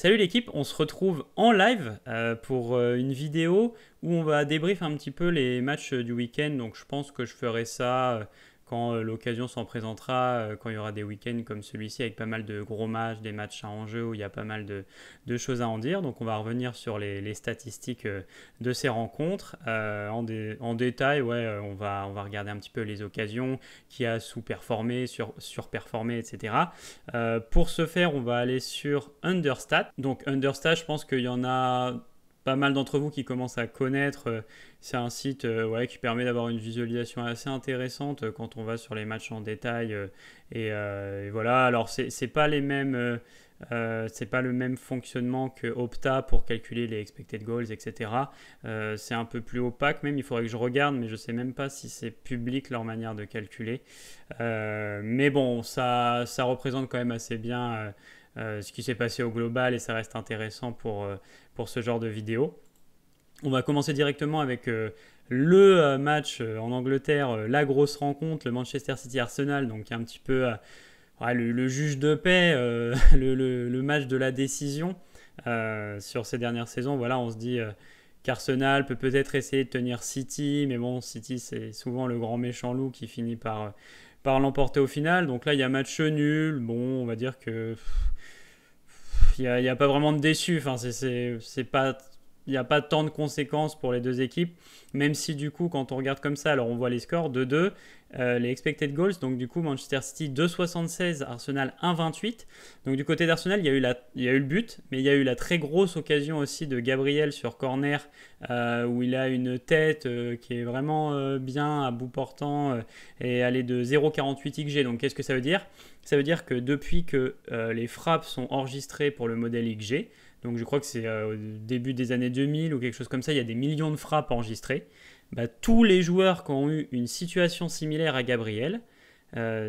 Salut l'équipe, on se retrouve en live pour une vidéo où on va débrief un petit peu les matchs du week-end. Donc je pense que je ferai ça quand l'occasion s'en présentera, quand il y aura des week-ends comme celui-ci avec pas mal de gros matchs, des matchs à enjeu où il y a pas mal de choses à en dire. Donc on va revenir sur les statistiques de ces rencontres en détail. Ouais, on va regarder un petit peu les occasions, qui a sous-performé, surperformé, etc. Pour ce faire, on va aller sur Understat. Donc Understat, je pense qu'il y en a pas mal d'entre vous qui commencent à connaître. C'est un site ouais, qui permet d'avoir une visualisation assez intéressante quand on va sur les matchs en détail. Et voilà, alors c'est pas les mêmes... c'est pas le même fonctionnement que Opta pour calculer les expected goals, etc. C'est un peu plus opaque même, il faudrait que je regarde, mais je sais même pas si c'est public leur manière de calculer. Mais bon, ça représente quand même assez bien ce qui s'est passé au global et ça reste intéressant pour ce genre de vidéo. On va commencer directement avec le match en Angleterre, la grosse rencontre, le Manchester City-Arsenal, donc un petit peu ouais, le juge de paix, le match de la décision sur ces dernières saisons. Voilà, on se dit qu'Arsenal peut peut-être essayer de tenir City, mais bon, City c'est souvent le grand méchant loup qui finit par l'emporter au final. Donc là, il y a match nul. Bon, on va dire que il y a pas vraiment de déçu. Enfin, c'est pas, il n'y a pas tant de conséquences pour les deux équipes, même si du coup, quand on regarde comme ça, alors on voit les scores de 2, les expected goals, donc du coup, Manchester City 2,76, Arsenal 1,28. Donc du côté d'Arsenal, il y a eu le but, mais il y a eu la très grosse occasion aussi de Gabriel sur corner, où il a une tête qui est vraiment bien à bout portant et elle est de 0,48 XG. Donc qu'est-ce que ça veut dire? Ça veut dire que depuis que les frappes sont enregistrées pour le modèle XG, donc je crois que c'est au début des années 2000 ou quelque chose comme ça, il y a des millions de frappes enregistrées. Bah, tous les joueurs qui ont eu une situation similaire à Gabriel,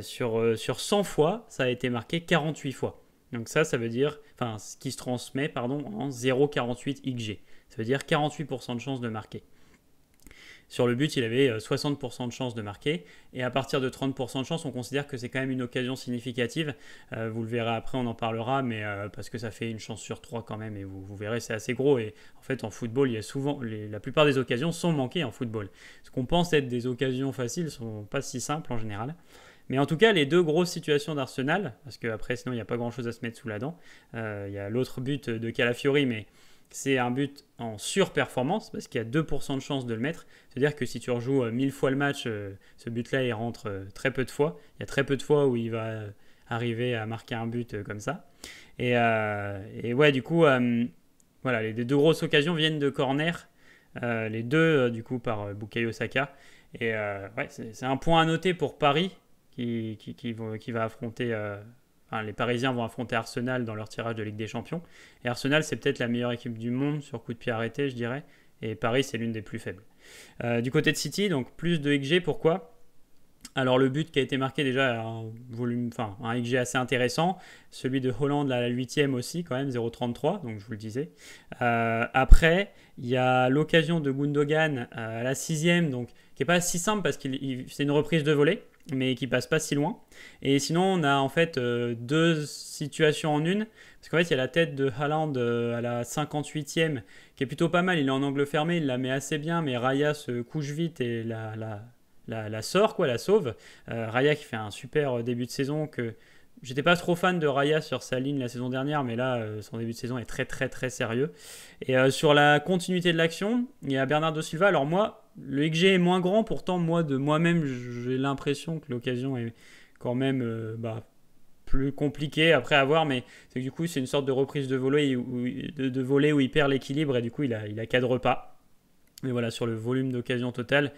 sur 100 fois, ça a été marqué 48 fois. Donc ça veut dire, enfin, ce qui se transmet, pardon, en 0,48 XG. Ça veut dire 48% de chances de marquer. Sur le but, il avait 60% de chances de marquer. Et à partir de 30% de chance, on considère que c'est quand même une occasion significative. Vous le verrez après, on en parlera, mais parce que ça fait une chance sur 3 quand même. Et vous verrez, c'est assez gros. Et en fait, en football, il y a souvent, la plupart des occasions sont manquées en football. Ce qu'on pense être des occasions faciles ne sont pas si simples en général. Mais en tout cas, les deux grosses situations d'Arsenal, parce qu'après, sinon, il n'y a pas grand-chose à se mettre sous la dent. Il y a l'autre but de Calafiori, mais c'est un but en surperformance parce qu'il y a 2% de chance de le mettre. C'est-à-dire que si tu rejoues 1000 fois le match, ce but-là, il rentre très peu de fois. Il y a très peu de fois où il va arriver à marquer un but comme ça. Et ouais, du coup, voilà, les deux grosses occasions viennent de corner. Les deux, du coup, par Bukayo Saka. Et ouais, c'est un point à noter pour Paris qui va affronter enfin, les Parisiens vont affronter Arsenal dans leur tirage de Ligue des Champions. Et Arsenal, c'est peut-être la meilleure équipe du monde sur coup de pied arrêté, je dirais. Et Paris, c'est l'une des plus faibles. Du côté de City, donc plus de XG, pourquoi? Alors le but qui a été marqué déjà a un volume, enfin un XG assez intéressant, celui de Hollande à la 8e aussi quand même 0,33, donc je vous le disais. Après il y a l'occasion de Gundogan à la 6e, donc qui est pas si simple parce que c'est une reprise de volée, mais qui passe pas si loin. Et sinon on a en fait deux situations en une, parce qu'en fait il y a la tête de Haaland à la 58e qui est plutôt pas mal, il est en angle fermé, il la met assez bien, mais Raya se couche vite et la sort, quoi, la sauve. Raya qui fait un super début de saison que j'étais pas trop fan de Raya sur sa ligne la saison dernière, mais là son début de saison est très très très sérieux. Et sur la continuité de l'action, il y a Bernardo Silva. Alors moi, le XG est moins grand, pourtant moi de moi-même j'ai l'impression que l'occasion est quand même plus compliquée après à voir, mais c'est que du coup c'est une sorte de reprise de volée de volée où il perd l'équilibre et du coup il a cadre pas. Mais voilà, sur le volume d'occasion total,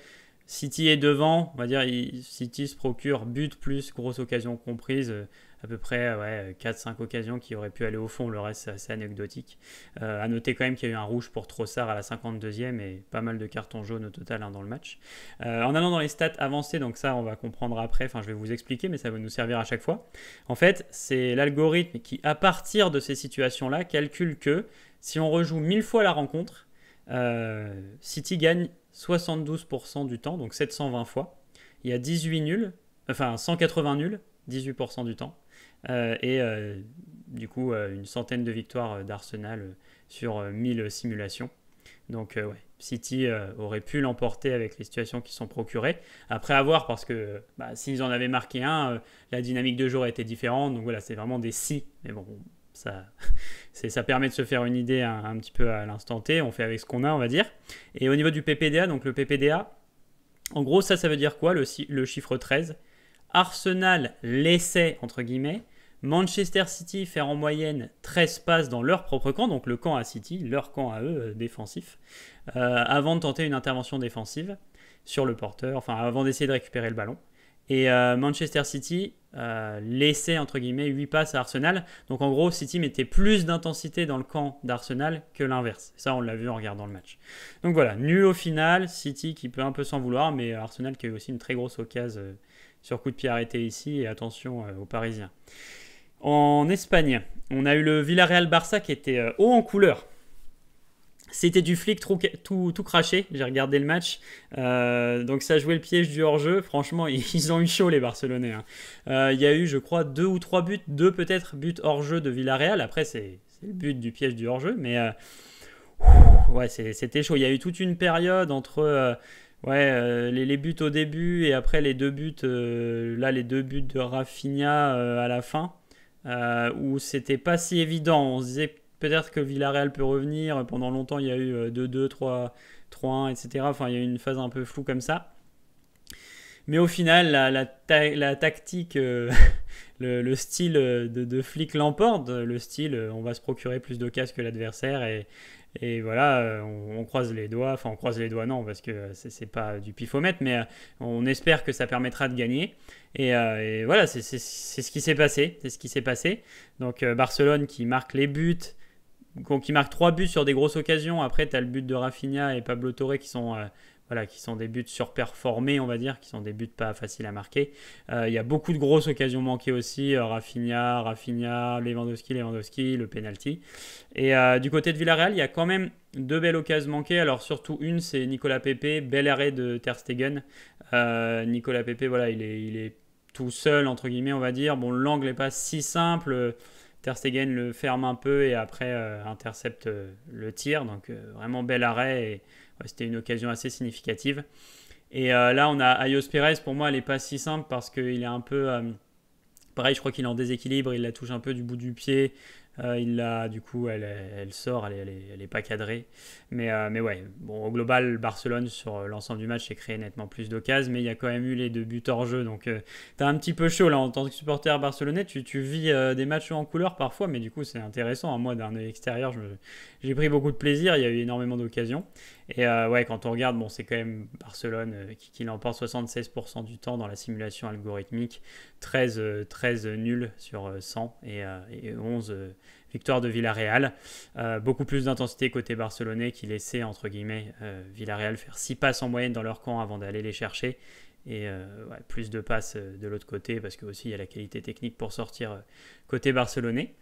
City est devant, on va dire, City se procure but plus grosse occasion comprise, à peu près ouais, 4-5 occasions qui auraient pu aller au fond, le reste c'est assez anecdotique. À noter quand même qu'il y a eu un rouge pour Trossard à la 52e et pas mal de cartons jaunes au total dans le match. En allant dans les stats avancées, donc ça on va comprendre après, enfin je vais vous expliquer mais ça va nous servir à chaque fois. En fait c'est l'algorithme qui à partir de ces situations-là calcule que si on rejoue 1000 fois la rencontre, City gagne 72% du temps, donc 720 fois. Il y a 18 nuls, enfin 180 nuls, 18% du temps. Du coup, une centaine de victoires d'Arsenal sur 1000 simulations. Donc, ouais, City aurait pu l'emporter avec les situations qui sont procurées. Après, à voir, parce que s'ils en avaient marqué un, la dynamique de jeu aurait été différente. Donc voilà, c'est vraiment des si. Mais bon, ça, ça permet de se faire une idée un petit peu à l'instant T. On fait avec ce qu'on a, on va dire. Et au niveau du PPDA, donc le PPDA, en gros, ça veut dire quoi, le chiffre 13? Arsenal laissait, entre guillemets, Manchester City faire en moyenne 13 passes dans leur propre camp, donc le camp à City, leur camp à eux, défensif, avant de tenter une intervention défensive sur le porteur, enfin avant d'essayer de récupérer le ballon. Et Manchester City laissait, entre guillemets, 8 passes à Arsenal. Donc en gros, City mettait plus d'intensité dans le camp d'Arsenal que l'inverse. Ça, on l'a vu en regardant le match. Donc voilà, nul au final, City qui peut un peu s'en vouloir, mais Arsenal qui a eu aussi une très grosse occasion sur coup de pied arrêté ici, et attention aux Parisiens. En Espagne, on a eu le Villarreal-Barça qui était haut en couleur. C'était du flic tout craché, j'ai regardé le match. Donc ça jouait le piège du hors-jeu. Franchement, ils ont eu chaud les Barcelonais. Il y a eu, je crois, 2 ou 3 buts, 2 peut-être buts hors-jeu de Villarreal. Après, c'est le but du piège du hors-jeu. Mais ouais, c'était chaud. Il y a eu toute une période entre les buts au début et après les 2 buts. Là, les 2 buts de Rafinha à la fin. Où c'était pas si évident. On se disait peut-être que Villarreal peut revenir. Pendant longtemps, il y a eu 2-2, 3-1, etc. Enfin, il y a eu une phase un peu floue comme ça. Mais au final, la tactique, le style de flic l'emporte. Le style, on va se procurer plus d'occasions que l'adversaire. Et voilà, on croise les doigts. Enfin, on croise les doigts, non, parce que c'est pas du pifomètre. Mais on espère que ça permettra de gagner. Et voilà, c'est ce qui s'est passé. C'est ce qui s'est passé. Donc, Barcelone qui marque les buts. Qui marque 3 buts sur des grosses occasions. Après, tu as le but de Rafinha et Pablo Torre qui sont des buts surperformés, on va dire, qui sont des buts pas faciles à marquer. Il y a beaucoup de grosses occasions manquées aussi. Rafinha, Lewandowski, le penalty. Et du côté de Villarreal, il y a quand même 2 belles occasions manquées. Alors surtout une, c'est Nicolas Pepe, bel arrêt de Ter Stegen. Nicolas Pepe, voilà, il est tout seul, entre guillemets, on va dire. Bon, l'angle n'est pas si simple. Ter Stegen le ferme un peu et après intercepte le tir. Donc vraiment bel arrêt et c'était une occasion assez significative. Et là, on a Ayos Pérez. Pour moi, elle n'est pas si simple parce qu'il est un peu... pareil, je crois qu'il est en déséquilibre. Il la touche un peu du bout du pied. Du coup, elle sort. Elle est pas cadrée. Mais ouais, bon, au global, Barcelone, sur l'ensemble du match, s'est créé nettement plus d'occasions. Mais il y a quand même eu les 2 buts hors jeu. Donc, t'as un petit peu chaud là en tant que supporter barcelonais. Tu vis des matchs en couleur parfois. Mais du coup, c'est intéressant. Moi, d'un œil extérieur, j'ai pris beaucoup de plaisir. Il y a eu énormément d'occasions. Et ouais, quand on regarde, bon, c'est quand même Barcelone qui l'emporte 76% du temps dans la simulation algorithmique, 13 nuls sur 100 et 11 victoires de Villarreal. Beaucoup plus d'intensité côté barcelonais qui laissait, entre guillemets, Villarreal faire 6 passes en moyenne dans leur camp avant d'aller les chercher. Et plus de passes de l'autre côté parce que aussi il y a la qualité technique pour sortir côté barcelonais.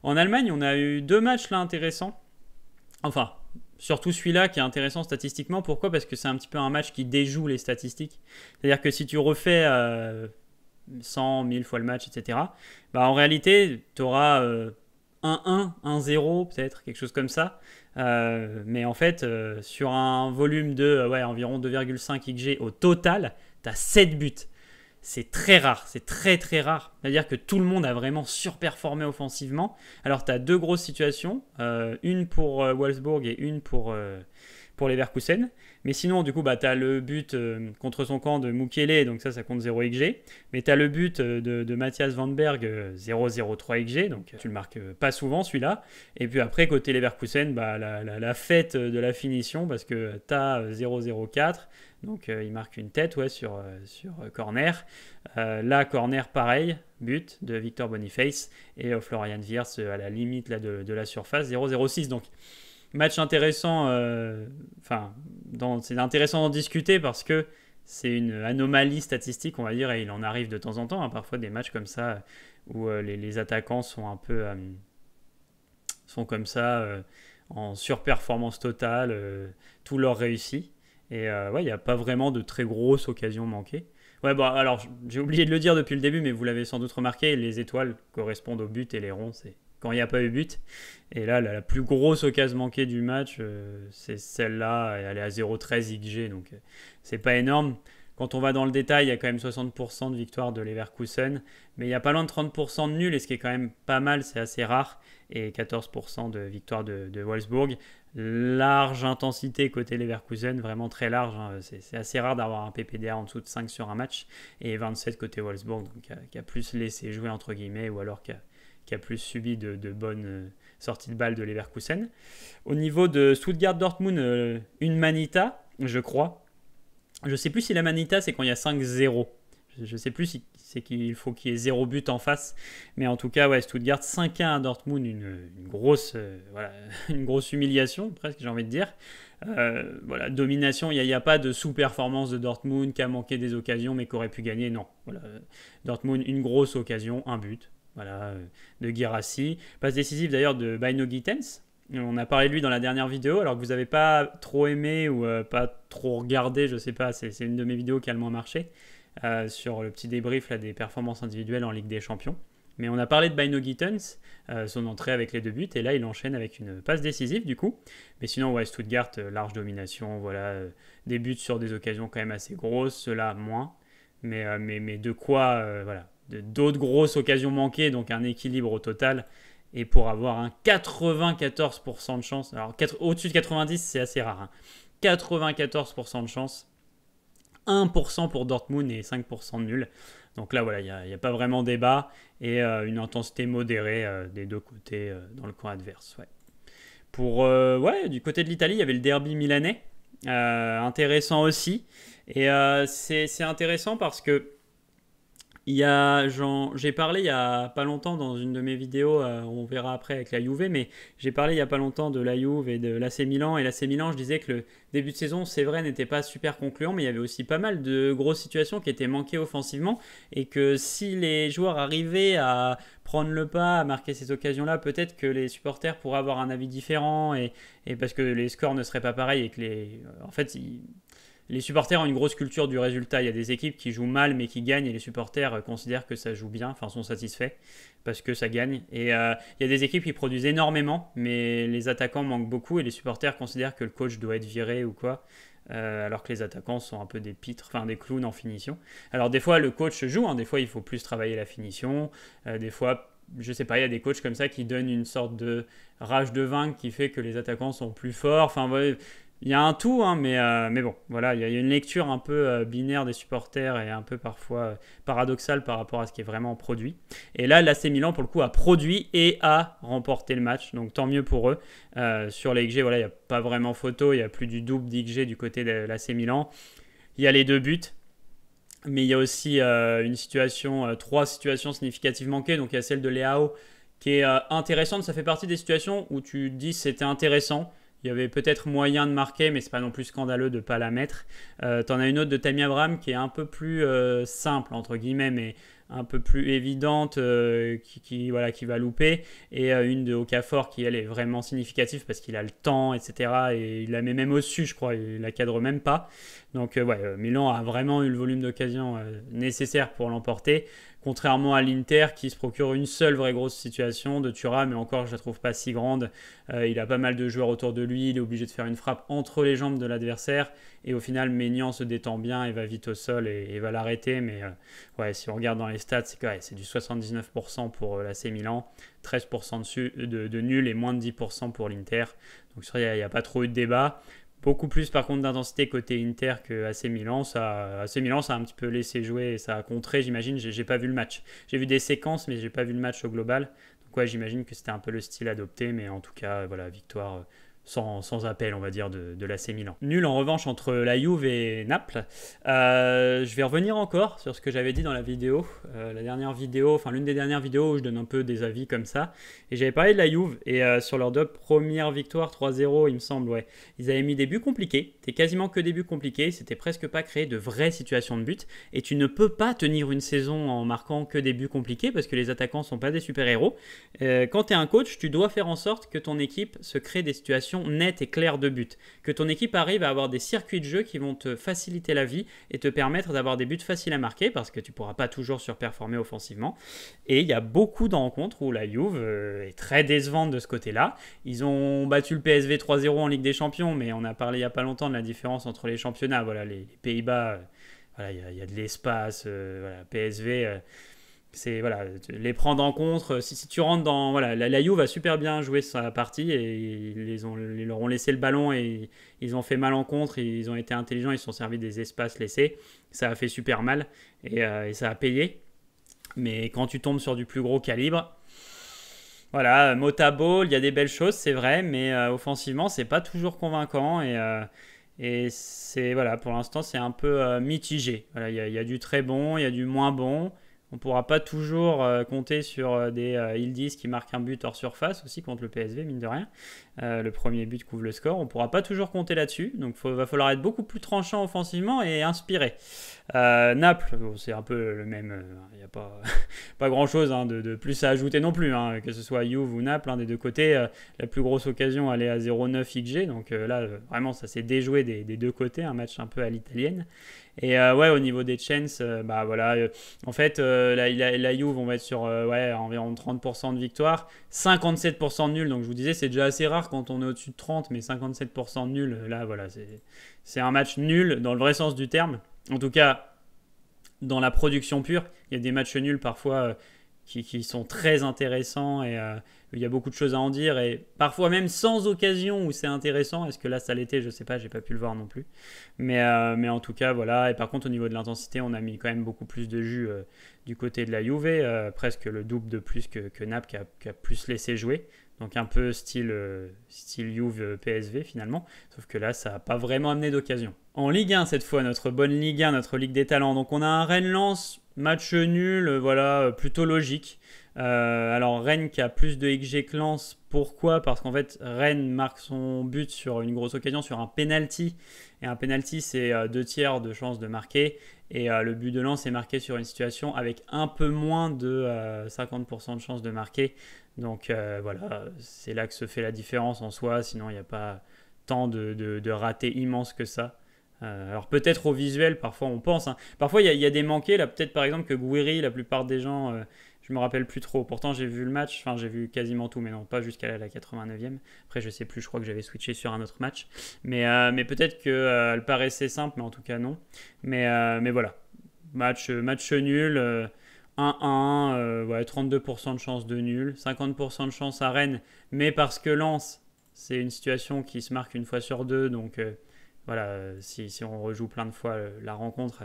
En Allemagne, on a eu 2 matchs là intéressants. Enfin, surtout celui-là qui est intéressant statistiquement. Pourquoi ? Parce que c'est un petit peu un match qui déjoue les statistiques. C'est-à-dire que si tu refais 100, 1000 fois le match, etc., en réalité, tu auras 1-1, 1-0, peut-être, quelque chose comme ça. Mais en fait, sur un volume de environ 2,5 XG au total, tu as 7 buts. C'est très rare, c'est très très rare. C'est-à-dire que tout le monde a vraiment surperformé offensivement. Alors tu as 2 grosses situations, une pour Wolfsburg et une pour Leverkusen. Mais sinon, du coup, tu as le but contre son camp de Mukiele, donc ça compte 0 XG. Mais tu as le but de Matthias Van Berg, 0,03 XG, donc tu le marques pas souvent celui-là. Et puis après, côté Leverkusen, la fête de la finition, parce que tu as 0,04. Donc il marque une tête sur corner. Là, corner pareil, but de Victor Boniface. Et Florian Wirtz à la limite là, de la surface, 0,06. Donc match intéressant, c'est intéressant d'en discuter parce que c'est une anomalie statistique, on va dire, et il en arrive de temps en temps. Parfois des matchs comme ça où les attaquants sont un peu sont comme ça en surperformance totale, tout leur réussit. Et il n'y a pas vraiment de très grosses occasions manquées. Ouais, bon, alors j'ai oublié de le dire depuis le début, mais vous l'avez sans doute remarqué, les étoiles correspondent au but et les ronds, c'est quand il n'y a pas eu but. Et là, la plus grosse occasion manquée du match, c'est celle-là, elle est à 0,13 XG, donc c'est pas énorme. Quand on va dans le détail, il y a quand même 60% de victoire de Leverkusen, mais il y a pas loin de 30% de nuls, et ce qui est quand même pas mal, c'est assez rare, et 14% de victoire de Wolfsburg. Large intensité côté Leverkusen, vraiment très large, hein. C'est assez rare d'avoir un PPDA en dessous de 5 sur un match, et 27 côté Wolfsburg, donc qui a plus laissé jouer entre guillemets, ou alors qui a plus subi de bonnes sorties de balles de Leverkusen. Au niveau de Stuttgart-Dortmund, une manita, je crois. Je ne sais plus si la manita, c'est quand il y a 5-0. Je ne sais plus si c'est qu'il faut qu'il y ait 0 but en face. Mais en tout cas, ouais, Stuttgart 5-1 à Dortmund, une grosse, voilà, une grosse humiliation, presque, j'ai envie de dire. Voilà, domination, il n'y a pas de sous-performance de Dortmund qui a manqué des occasions mais qui aurait pu gagner. Non, voilà, Dortmund, une grosse occasion, un but. Voilà, de Guirassy. Passe décisive d'ailleurs de Bino Gittens. On a parlé de lui dans la dernière vidéo, alors que vous n'avez pas trop aimé ou pas trop regardé, je sais pas, c'est une de mes vidéos qui a le moins marché, sur le petit débrief là, des performances individuelles en Ligue des Champions. Mais on a parlé de Bino Gittens, son entrée avec les 2 buts, et là il enchaîne avec une passe décisive du coup. Mais sinon, ouais, Stuttgart, large domination, voilà, des buts sur des occasions quand même assez grosses, ceux-là moins. Mais de quoi, voilà, d'autres grosses occasions manquées, donc un équilibre au total. Et pour avoir un 94% de chance, alors au-dessus de 90, c'est assez rare, hein. 94% de chance, 1% pour Dortmund et 5% de nul. Donc là, voilà, il n'y a pas vraiment débat, et une intensité modérée des deux côtés dans le camp adverse. Ouais. Ouais, du côté de l'Italie, il y avait le derby milanais, intéressant aussi. Et c'est intéressant parce que j'ai parlé il y a pas longtemps dans une de mes vidéos, on verra après avec la Juve, mais j'ai parlé il y a pas longtemps de la Juve et de l'AC Milan. Et l'AC Milan, je disais que le début de saison, c'est vrai, n'était pas super concluant, mais il y avait aussi pas mal de grosses situations qui étaient manquées offensivement. Et que si les joueurs arrivaient à prendre le pas, à marquer ces occasions-là, peut-être que les supporters pourraient avoir un avis différent, et parce que les scores ne seraient pas pareils, et que en fait, les supporters ont une grosse culture du résultat. Il y a des équipes qui jouent mal mais qui gagnent, et les supporters considèrent que ça joue bien, enfin sont satisfaits parce que ça gagne. Et il y a des équipes qui produisent énormément mais les attaquants manquent beaucoup, et les supporters considèrent que le coach doit être viré ou quoi. Alors que les attaquants sont un peu des pitres, enfin des clowns en finition. Alors des fois le coach joue, hein, des fois il faut plus travailler la finition, des fois je sais pas, il y a des coachs comme ça qui donnent une sorte de rage de vaincre qui fait que les attaquants sont plus forts. Enfin ouais, il y a un tout, hein, mais bon, voilà, il y a une lecture un peu binaire des supporters, et un peu parfois paradoxale par rapport à ce qui est vraiment produit. Et là, l'AC Milan, pour le coup, a produit et a remporté le match, donc tant mieux pour eux. Sur les XG, voilà, il n'y a pas vraiment photo, il y a plus du double d'XG du côté de l'AC Milan. Il y a les 2 buts, mais il y a aussi trois situations significatives manquées. Donc il y a celle de Leao qui est intéressante, ça fait partie des situations où tu te dis c'était intéressant. Il y avait peut-être moyen de marquer, mais c'est pas non plus scandaleux de ne pas la mettre. T'en as une autre de Tammy Abraham qui est un peu plus simple, entre guillemets, mais un peu plus évidente, voilà, qui va louper. Et une de Okafor qui, elle, est vraiment significative parce qu'il a le temps, etc. Et il la met même au-dessus, je crois. Il la cadre même pas. Donc, ouais, Milan a vraiment eu le volume d'occasion nécessaire pour l'emporter. Contrairement à l'Inter qui se procure une seule vraie grosse situation de Thuram, mais encore je la trouve pas si grande. Il a pas mal de joueurs autour de lui, il est obligé de faire une frappe entre les jambes de l'adversaire, et au final Maignan se détend bien et va vite au sol et va l'arrêter. Mais ouais, si on regarde dans les stats, c'est du 79% pour l'AC Milan, 13% de nul et moins de 10% pour l'Inter. Donc il n'y a pas trop eu de débat. Beaucoup plus par contre d'intensité côté Inter que AC Milan. AC Milan, ça a un petit peu laissé jouer et ça a contré, j'imagine. J'ai pas vu le match. J'ai vu des séquences, mais j'ai pas vu le match au global. Donc ouais, j'imagine que c'était un peu le style adopté, mais en tout cas, voilà, victoire sans appel, on va dire, de l'AC Milan. Nul en revanche entre la Juve et Naples. Je vais revenir encore sur ce que j'avais dit dans la vidéo, la dernière vidéo, enfin l'une des dernières vidéos où je donne un peu des avis comme ça. Et j'avais parlé de la Juve, et sur leurs 2 premières victoires, 3-0, il me semble, ouais. Ils avaient mis des buts compliqués, c'était quasiment que des buts compliqués, c'était presque pas créé de vraies situations de but. Et tu ne peux pas tenir une saison en marquant que des buts compliqués parce que les attaquants sont pas des super-héros. Quand tu es un coach, tu dois faire en sorte que ton équipe se crée des situations situation nette et claire de but. Que ton équipe arrive à avoir des circuits de jeu qui vont te faciliter la vie et te permettre d'avoir des buts faciles à marquer parce que tu ne pourras pas toujours surperformer offensivement. Et il y a beaucoup de rencontres où la Juve est très décevante de ce côté-là. Ils ont battu le PSV 3-0 en Ligue des Champions, mais on a parlé il n'y a pas longtemps de la différence entre les championnats. Voilà, les Pays-Bas, voilà, il y a de l'espace. Voilà, PSV, c'est voilà, les prendre en compte. Si tu rentres dans voilà, la Juve a super bien joué sa partie et ils leur ont laissé le ballon et ils ont fait mal en contre. Ils ont été intelligents, ils se sont servis des espaces laissés. Ça a fait super mal et ça a payé. Mais quand tu tombes sur du plus gros calibre, voilà, Motabo, il y a des belles choses, c'est vrai, mais offensivement, c'est pas toujours convaincant et c'est voilà, pour l'instant, c'est un peu mitigé. Voilà, il y a du très bon, il y a du moins bon. On ne pourra pas toujours compter sur des Yildiz qui marquent un but hors surface aussi contre le PSV, mine de rien. Le premier but couvre le score. On ne pourra pas toujours compter là-dessus. Donc il va falloir être beaucoup plus tranchant offensivement et inspiré. Naples, bon, c'est un peu le même. Il n'y a pas, pas grand-chose de plus à ajouter non plus. Hein, que ce soit Juve ou Naples, des deux côtés, la plus grosse occasion elle est à 0,9 XG. Donc là, vraiment, ça s'est déjoué des deux côtés. Un match un peu à l'italienne. Et ouais, au niveau des chances, bah voilà, en fait, la Juve, on va être sur ouais, environ 30% de victoire, 57% de nul. Donc je vous disais, c'est déjà assez rare quand on est au-dessus de 30, mais 57% de nul, là, voilà, c'est un match nul dans le vrai sens du terme. En tout cas, dans la production pure, il y a des matchs nuls parfois qui sont très intéressants et il y a beaucoup de choses à en dire et parfois même sans occasion où c'est intéressant. Est-ce que là ça l'était? Je sais pas, j'ai pas pu le voir non plus. Mais en tout cas, voilà. Et par contre, au niveau de l'intensité, on a mis quand même beaucoup plus de jus du côté de la Juve, presque le double de plus que Naples qui a plus laissé jouer. Donc un peu style Juve PSV finalement. Sauf que là, ça n'a pas vraiment amené d'occasion. En Ligue 1 cette fois, notre bonne Ligue 1, notre Ligue des Talents. Donc on a un Rennes-Lens, match nul, voilà, plutôt logique. Alors Rennes qui a plus de XG que Lens. Pourquoi? Parce qu'en fait Rennes marque son but sur une grosse occasion, sur un penalty. Et un penalty c'est 2/3 de chance de marquer. Et le but de Lens est marqué sur une situation avec un peu moins de 50% de chance de marquer. Donc voilà, c'est là que se fait la différence en soi. Sinon il n'y a pas tant de ratés immenses que ça. Alors peut-être au visuel, parfois on pense. Hein. Parfois il y a des manqués. Là peut-être par exemple que Gouiri, la plupart des gens, je me rappelle plus trop. Pourtant j'ai vu le match, enfin j'ai vu quasiment tout, mais non pas jusqu'à la 89e. Après je sais plus, je crois que j'avais switché sur un autre match. Mais peut-être qu'elle paraissait simple, mais en tout cas non. Mais voilà, match nul. 1-1, ouais, 32% de chance de nul, 50% de chance à Rennes, mais parce que Lens, c'est une situation qui se marque une fois sur deux, donc voilà, si on rejoue plein de fois la rencontre,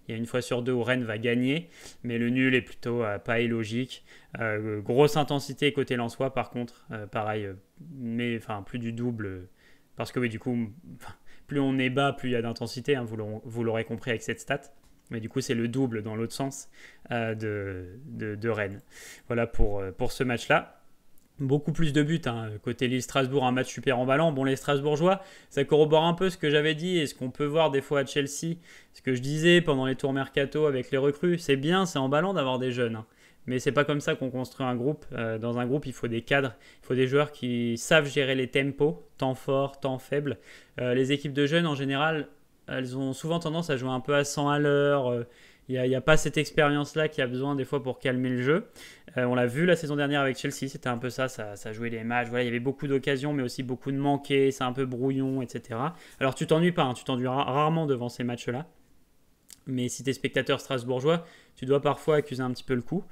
il y a une fois sur deux où Rennes va gagner, mais le nul est plutôt pas illogique. Grosse intensité côté lensois, par contre, pareil, mais enfin plus du double, parce que oui, du coup, plus on est bas, plus il y a d'intensité, hein, vous l'aurez compris avec cette stat. Mais du coup, c'est le double dans l'autre sens de Rennes. Voilà pour ce match-là. Beaucoup plus de buts. Hein. Côté Lille-Strasbourg, un match super emballant. Bon, les Strasbourgeois, ça corrobore un peu ce que j'avais dit et ce qu'on peut voir des fois à Chelsea. Ce que je disais pendant les tours mercato avec les recrues. C'est bien, c'est emballant d'avoir des jeunes. Hein. Mais c'est pas comme ça qu'on construit un groupe. Dans un groupe, il faut des cadres, il faut des joueurs qui savent gérer les tempos, temps fort, temps faible. Les équipes de jeunes, en général, elles ont souvent tendance à jouer un peu à 100 à l'heure. Il n'y a pas cette expérience-là qui a besoin des fois pour calmer le jeu. On l'a vu la saison dernière avec Chelsea, c'était un peu ça jouait les matchs. Voilà, il y avait beaucoup d'occasions, mais aussi beaucoup de manqués, c'est un peu brouillon, etc. Alors tu t'ennuies pas, hein, tu t'ennuies rarement devant ces matchs-là. Mais si tu es spectateur strasbourgeois, tu dois parfois accuser un petit peu le coup.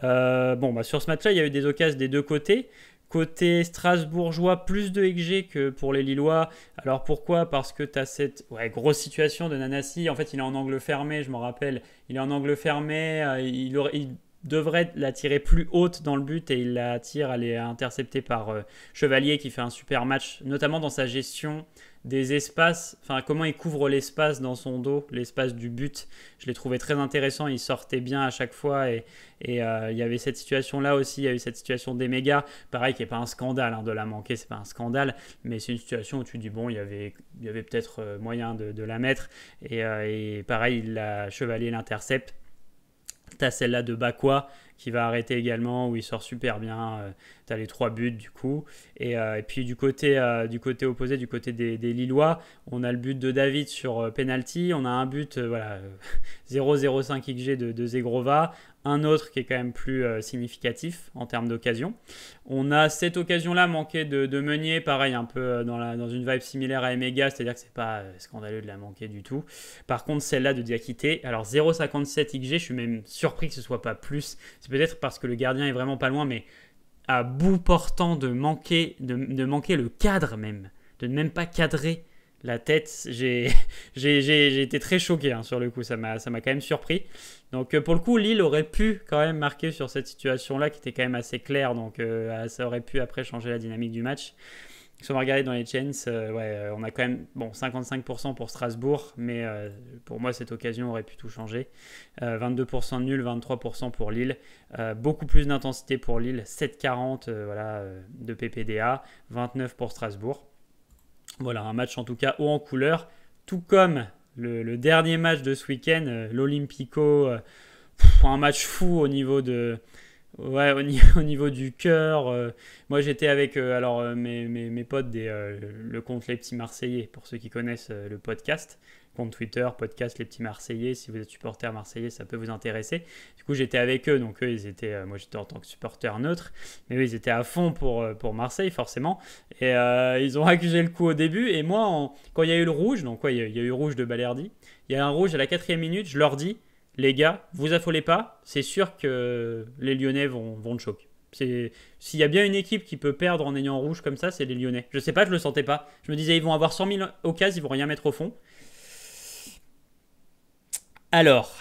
Sur ce match-là, il y a eu des occasions des deux côtés. Côté strasbourgeois, plus de XG que pour les Lillois. Alors pourquoi? Parce que tu as cette grosse situation de Nanasi. En fait, il est en angle fermé, je me rappelle. Il est en angle fermé. Il devrait la tirer plus haute dans le but et il la tire. Elle est interceptée par Chevalier qui fait un super match, notamment dans sa gestion des espaces, enfin comment il couvre l'espace dans son dos, l'espace du but. Je l'ai trouvé très intéressant, il sortait bien à chaque fois et il y avait cette situation là aussi, il y a eu cette situation des mégas, pareil qui n'est pas un scandale de la manquer, c'est pas un scandale, mais c'est une situation où tu dis bon il y avait peut-être moyen de la mettre et pareil Chevalier l'intercepte. Tu as celle-là de Bakwa qui va arrêter également, où il sort super bien. Tu as les 3 buts du coup. Et puis du côté opposé, du côté des Lillois, on a le but de David sur penalty. On a un but, 0,05 XG de Zegrova. Un autre qui est quand même plus significatif en termes d'occasion. On a cette occasion-là manquée de Meunier, pareil, un peu dans une vibe similaire à Emega, c'est-à-dire que c'est pas scandaleux de la manquer du tout. Par contre, celle-là de Diakité, alors 0,57 XG, je suis même surpris que ce soit pas plus. C'est peut-être parce que le gardien est vraiment pas loin, mais à bout portant de manquer le cadre même, de ne même pas cadrer la tête, j'ai été très choqué sur le coup, ça m'a quand même surpris. Donc pour le coup, Lille aurait pu quand même marquer sur cette situation-là qui était quand même assez claire, donc ça aurait pu après changer la dynamique du match. Si on va regarder dans les chains, on a quand même 55% pour Strasbourg, mais pour moi cette occasion aurait pu tout changer. 22% de nul, 23% pour Lille. Beaucoup plus d'intensité pour Lille, 7,40 de PPDA, 29 pour Strasbourg. Voilà, un match en tout cas haut en couleur, tout comme le dernier match de ce week-end, l'Olympico, un match fou au niveau de... Ouais, au niveau du cœur. Moi, j'étais avec mes potes le compte Les Petits Marseillais, pour ceux qui connaissent le podcast. Compte Twitter, podcast Les Petits Marseillais. Si vous êtes supporter marseillais, ça peut vous intéresser. Du coup, j'étais avec eux. Donc, eux, ils étaient. Moi, j'étais en tant que supporter neutre. Mais eux, ils étaient à fond pour Marseille, forcément. Et ils ont accusé le coup au début. Et moi, quand il y a eu le rouge, donc, il y a eu rouge de Balerdi. Il y a un rouge à la 4e minute. Je leur dis, les gars, vous affolez pas, c'est sûr que les Lyonnais vont le choquer. S'il y a bien une équipe qui peut perdre en ayant rouge comme ça, c'est les Lyonnais. Je sais pas, je le sentais pas. Je me disais, ils vont avoir 100 000 occasions, ils vont rien mettre au fond. Alors,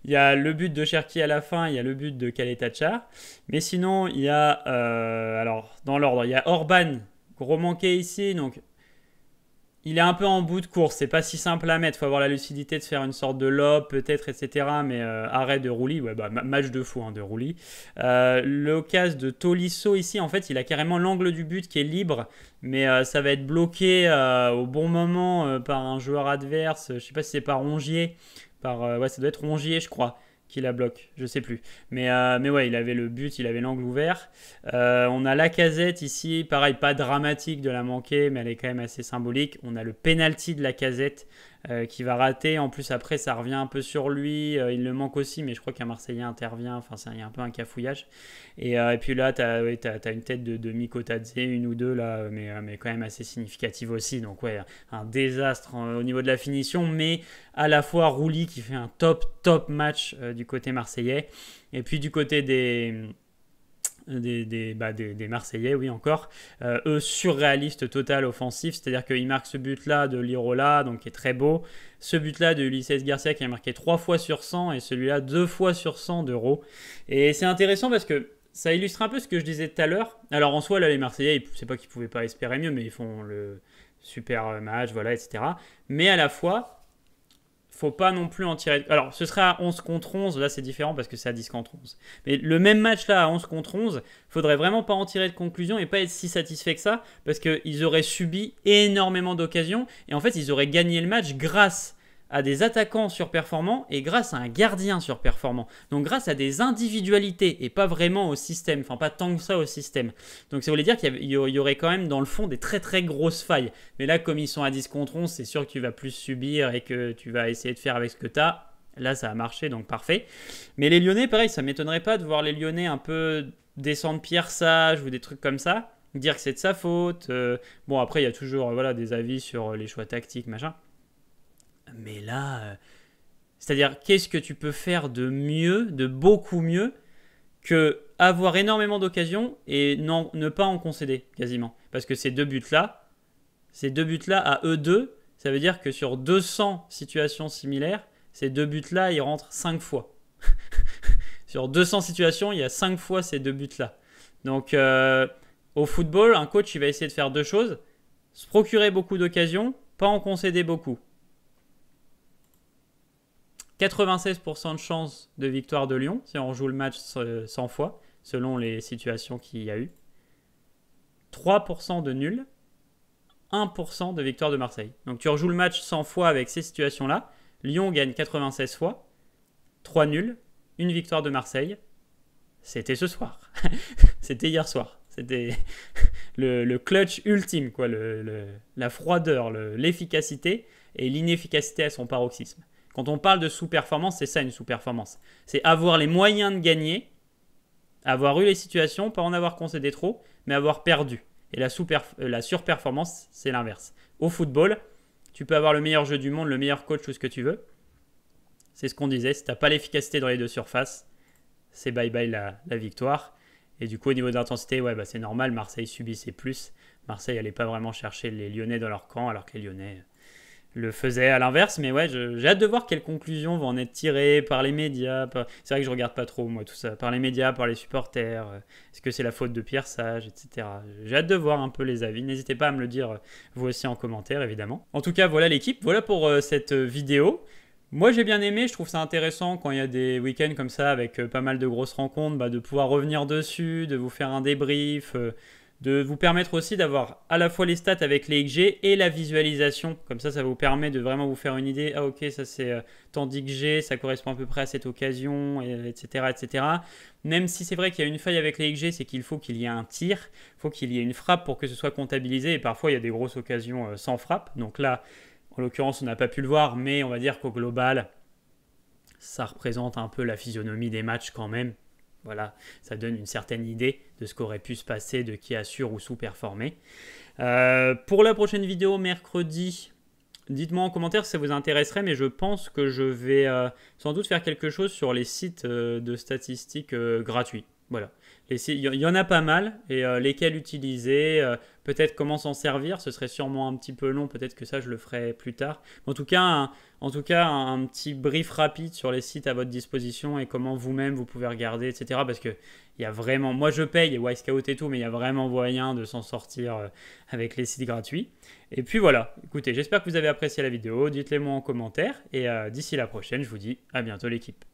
il y a le but de Cherki à la fin, il y a le but de Kaletacha. Mais sinon, il y a, dans l'ordre, il y a Orban, gros manqué ici, donc... Il est un peu en bout de course, c'est pas si simple à mettre, il faut avoir la lucidité de faire une sorte de lob peut-être, etc. Mais arrêt de Rouli, match de fou de Rouli. L'occasion de Tolisso ici, en fait, il a carrément l'angle du but qui est libre, mais ça va être bloqué au bon moment par un joueur adverse, je sais pas si c'est par Rongier, ça doit être Rongier je crois, qui la bloque, je sais plus. Mais ouais, il avait le but, il avait l'angle ouvert. On a Lacazette ici, pareil, pas dramatique de la manquer, mais elle est quand même assez symbolique. On a le penalty de Lacazette qui va rater. En plus, après, ça revient un peu sur lui. Il le manque aussi, mais je crois qu'un Marseillais intervient. Enfin, il y a un peu un cafouillage. Et puis là, tu as une tête de Mikotadze, une ou deux, là, mais quand même assez significative aussi. Donc, ouais, un désastre au niveau de la finition, mais à la fois Rouli qui fait un top match du côté marseillais. Et puis du côté des Marseillais, oui encore, eux surréalistes total offensif, c'est-à-dire qu'ils marquent ce but-là de Lirola, donc qui est très beau, ce but-là de Ulises Garcia qui a marqué 3 fois sur 100 et celui-là 2 fois sur 100 d'Euro. Et c'est intéressant parce que ça illustre un peu ce que je disais tout à l'heure. Alors en soi, là, les Marseillais, c'est pas qu'ils pouvaient pas espérer mieux, mais ils font le super match, voilà, etc. Mais à la fois, faut pas non plus en tirer... Alors, ce sera à 11 contre 11. Là, c'est différent parce que c'est à 10 contre 11. Mais le même match là, à 11 contre 11, faudrait vraiment pas en tirer de conclusion et pas être si satisfait que ça parce qu'ils auraient subi énormément d'occasions et en fait, ils auraient gagné le match grâce à des attaquants surperformants et grâce à un gardien surperformant. Donc grâce à des individualités et pas vraiment au système, enfin pas tant que ça au système. Donc ça voulait dire qu'il y aurait quand même dans le fond des très très grosses failles. Mais là comme ils sont à 10 contre 11, c'est sûr que tu vas plus subir et que tu vas essayer de faire avec ce que tu as. Là ça a marché donc parfait. Mais les Lyonnais pareil, ça m'étonnerait pas de voir les Lyonnais un peu descendre Pierre Sage ou des trucs comme ça. Dire que c'est de sa faute. Bon après il y a toujours des avis sur les choix tactiques machin. Mais là, c'est-à-dire, qu'est-ce que tu peux faire de mieux, de beaucoup mieux, que avoir énormément d'occasions et ne pas en concéder, quasiment. Parce que ces deux buts-là, à eux deux, ça veut dire que sur 200 situations similaires, ces deux buts-là, ils rentrent 5 fois. Sur 200 situations, il y a 5 fois ces deux buts-là. Donc, au football, un coach, il va essayer de faire deux choses. Se procurer beaucoup d'occasions, pas en concéder beaucoup. 96% de chances de victoire de Lyon, si on joue le match 100 fois, selon les situations qu'il y a eu. 3% de nul, 1% de victoire de Marseille. Donc tu rejoues le match 100 fois avec ces situations-là. Lyon gagne 96 fois, 3 nuls, une victoire de Marseille. C'était ce soir. C'était hier soir. C'était le clutch ultime, quoi, la froideur, l'efficacité et l'inefficacité à son paroxysme. Quand on parle de sous-performance, c'est ça une sous-performance. C'est avoir les moyens de gagner, avoir eu les situations, pas en avoir concédé trop, mais avoir perdu. Et la surperformance, c'est l'inverse. Au football, tu peux avoir le meilleur jeu du monde, le meilleur coach, tout ce que tu veux. C'est ce qu'on disait, si tu n'as pas l'efficacité dans les deux surfaces, c'est bye-bye la victoire. Et du coup, au niveau de l'intensité, ouais, c'est normal, Marseille subissait plus. Marseille n'allait pas vraiment chercher les Lyonnais dans leur camp, alors que les Lyonnais le faisaient à l'inverse. Mais ouais, j'ai hâte de voir quelles conclusions vont en être tirées par les médias. C'est vrai que je regarde pas trop, moi, tout ça. Par les médias, par les supporters. Est-ce que c'est la faute de Pierre Sage, etc. J'ai hâte de voir un peu les avis. N'hésitez pas à me le dire, vous aussi, en commentaire, évidemment. En tout cas, voilà l'équipe. Voilà pour cette vidéo. Moi, j'ai bien aimé, je trouve ça intéressant quand il y a des week-ends comme ça avec pas mal de grosses rencontres, de pouvoir revenir dessus, de vous faire un débrief, de vous permettre aussi d'avoir à la fois les stats avec les XG et la visualisation. Comme ça vous permet de vraiment vous faire une idée. Ah ok, ça c'est tant d'XG, ça correspond à peu près à cette occasion, etc. etc. Même si c'est vrai qu'il y a une faille avec les XG, c'est qu'il faut qu'il y ait un tir, il faut qu'il y ait une frappe pour que ce soit comptabilisé. Et parfois, il y a des grosses occasions sans frappe. Donc là, en l'occurrence, on n'a pas pu le voir, mais on va dire qu'au global, ça représente un peu la physionomie des matchs quand même. Voilà, ça donne une certaine idée de ce qu'aurait pu se passer, de qui a sur ou sous-performé. Pour la prochaine vidéo, mercredi, dites-moi en commentaire si ça vous intéresserait, mais je pense que je vais sans doute faire quelque chose sur les sites de statistiques gratuits. Voilà. Il y en a pas mal, et lesquels utiliser, peut-être comment s'en servir, ce serait sûrement un petit peu long, peut-être que ça je le ferai plus tard. En tout cas, un petit brief rapide sur les sites à votre disposition et comment vous-même vous pouvez regarder, etc. Parce que il y a vraiment, moi je paye Wisecout et tout, mais il y a vraiment moyen de s'en sortir avec les sites gratuits. Et puis voilà, écoutez, j'espère que vous avez apprécié la vidéo, dites-le moi en commentaire, et d'ici la prochaine, je vous dis à bientôt l'équipe.